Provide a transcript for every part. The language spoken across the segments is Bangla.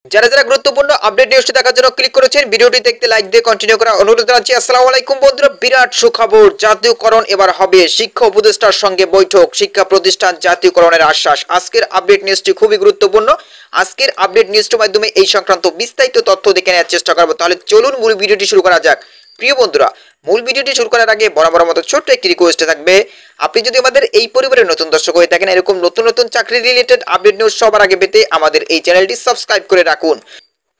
যারা যারা গুরুত্বপূর্ণ আপডেট নিউজটি দেখার জন্য ক্লিক করেছেন, ভিডিওটি দেখতে লাইক দিয়ে কন্টিনিউ করার অনুরোধ জানাচ্ছি। আসসালামু আলাইকুম বন্ধুরা, বিরাট সুখবর, জাতীয়করণ এবার হবে। শিক্ষা উপদেষ্টার সঙ্গে বৈঠক, শিক্ষা প্রতিষ্ঠান জাতীয়করণের আশ্বাস। আজকের আপডেট নিউজটি খুবই গুরুত্বপূর্ণ। আজকের আপডেট নিউজটির মাধ্যমে এই সংক্রান্ত বিস্তারিত তথ্য দেখে নেওয়ার চেষ্টা করব। তাহলে চলুন মূল ভিডিওটি শুরু করা যাক। প্রিয় বন্ধুরা, মূল ভিডিওটি শুরু করার আগে বরাবর মতো ছোট্ট একটি রিকোয়েস্ট থাকবে, আপনি যদি আমাদের এই পরিবারের নতুন দর্শক হয়ে থাকেন, এরকম নতুন নতুন চাকরি রিলেটেড আপডেট নিউজ সবার আগে পেতে আমাদের এই চ্যানেলটি সাবস্ক্রাইব করে রাখুন।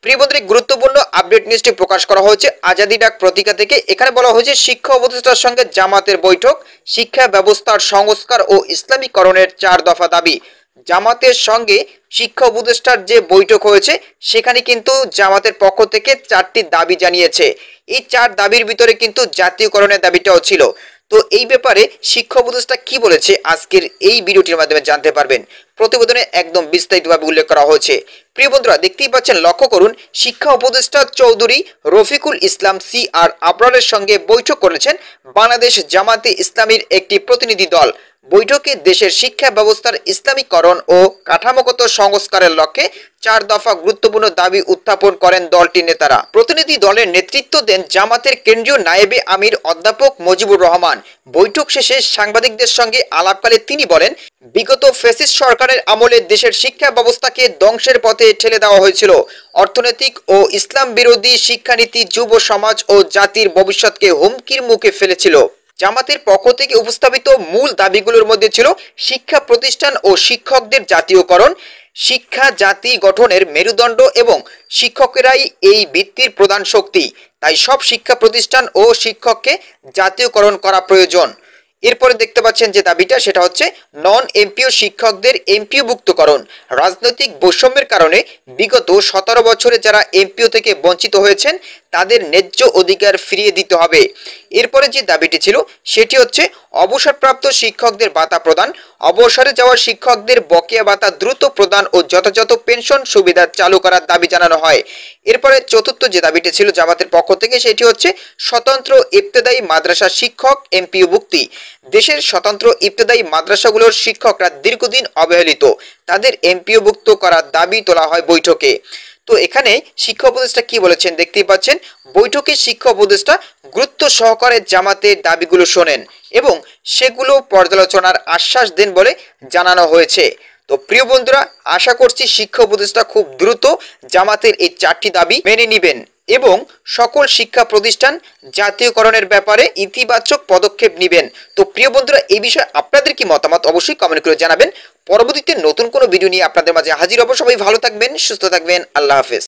প্রিয় বন্ধুরা, গুরুত্বপূর্ণ আপডেট নিউজটি প্রকাশ করা হয়েছে আজাদি ডাক পত্রিকা থেকে। এখানে বলা হয়েছে শিক্ষা উপদেষ্টার সঙ্গে জামাতের বৈঠক, শিক্ষা ব্যবস্থার সংস্কার ও ইসলামীকরণের 4 দফা দাবি। জামাতের সঙ্গে শিক্ষা উপদেষ্টার যে বৈঠক হয়েছে সেখানে কিন্তু জামাতের পক্ষ থেকে 4টি দাবি জানিয়েছে। এই 4 দাবির ভিতরে কিন্তু জাতীয়করণের দাবিটাও ছিল। তো এই ব্যাপারে শিক্ষা উপদেষ্টা কি বলেছে আজকের এই ভিডিওটির মাধ্যমে জানতে পারবেন। প্রতিবেদনে একদম বিস্তারিতভাবে উল্লেখ করা হয়েছে। প্রিয় বন্ধুরা, দেখতেই পাচ্ছেন, লক্ষ্য করুন, শিক্ষা উপদেষ্টা চৌধুরী রফিকুল ইসলাম CR আবরারের সঙ্গে বৈঠক করেছেন বাংলাদেশ জামাতে ইসলামীর একটি প্রতিনিধি দল। বৈঠকে দেশের শিক্ষা ব্যবস্থার ইসলামীকরণ ও কাঠামোগত সংস্কারের লক্ষ্যে 4 দফা গুরুত্বপূর্ণ দাবি উত্থাপন করেন দলটির নেতারা। প্রতিনিধি দলের নেতৃত্ব দেন জামাতের কেন্দ্রীয় নায়েবে আমির অধ্যাপক মুজিবুর রহমান। বৈঠক শেষে সাংবাদিকদের সঙ্গে আলাপকালে তিনি বলেন, বিগত ফ্যাসিস্ট সরকারের আমলে দেশের শিক্ষা ব্যবস্থাকে ধ্বংসের পথে ঠেলে দেওয়া হয়েছিল। অর্থনৈতিক ও ইসলাম বিরোধী শিক্ষানীতি যুব সমাজ ও জাতির ভবিষ্যৎকে হুমকির মুখে ফেলেছিল। জামাতের পক্ষ থেকে উপস্থাপিত মূল দাবিগুলোর মধ্যে ছিল শিক্ষা প্রতিষ্ঠান ও শিক্ষকদের জাতীয়করণ, শিক্ষা জাতি গঠনের মেরুদণ্ড এবং শিক্ষকেরাই এই ভিত্তির প্রধান শক্তি, তাই সব শিক্ষা প্রতিষ্ঠান ও শিক্ষককে জাতীয়করণ করা প্রয়োজন। এরপরে দেখতে পাচ্ছেন যে দাবিটা, সেটা হচ্ছে নন এমপিও শিক্ষকদের এমপিওভুক্তকরণ। রাজনৈতিক বৈষম্যের কারণে বিগত 17 বছরে যারা এমপিও থেকে বঞ্চিত হয়েছেন তাদের ন্যায্য অধিকার ফিরিয়ে দিতে হবে। এরপরে যে দাবিটি ছিল সেটি হচ্ছে অবসরপ্রাপ্ত শিক্ষকদের ভাতা প্রদান, অবসরে যাওয়া শিক্ষকদের বকেয়া ভাতা দ্রুত প্রদান ও যথাযথ পেনশন সুবিধা চালু করার দাবি জানানো হয়। এরপরে চতুর্থ যে দাবিটি ছিল জামাতের পক্ষ থেকে সেটি হচ্ছে স্বতন্ত্র ইবতেদায়ী মাদ্রাসা শিক্ষক এমপিওভুক্তি। দেশের স্বতন্ত্র ইবতেদায়ী মাদ্রাসাগুলোর শিক্ষকরা দীর্ঘদিন অবহেলিত, তাদের এমপিওভুক্ত করার দাবি তোলা হয় বৈঠকে। তো এখানে শিক্ষা উপদেষ্টা কি বলেছেন দেখতেই পাচ্ছেন। বৈঠকে শিক্ষা উপদেষ্টা গুরুত্ব সহকারে জামাতের দাবিগুলো শোনেন এবং সেগুলো পর্যালোচনার আশ্বাস দেন বলে জানানো হয়েছে। তো প্রিয় বন্ধুরা, আশা করছি শিক্ষা উপদেষ্টা খুব দ্রুত জামাতের এই 4টি দাবি মেনে নেবেন এবং সকল শিক্ষা প্রতিষ্ঠান জাতীয়করণের ব্যাপারে ইতিবাচক পদক্ষেপ নেবেন। তো প্রিয় বন্ধুরা, এই বিষয়ে আপনাদের কি মতামত অবশ্যই কমেন্ট করে জানাবেন। পরবর্তীতে নতুন কোনো ভিডিও নিয়ে আপনাদের মাঝে হাজির হব। সবাই ভালো থাকবেন, সুস্থ থাকবেন, আল্লাহ হাফেজ।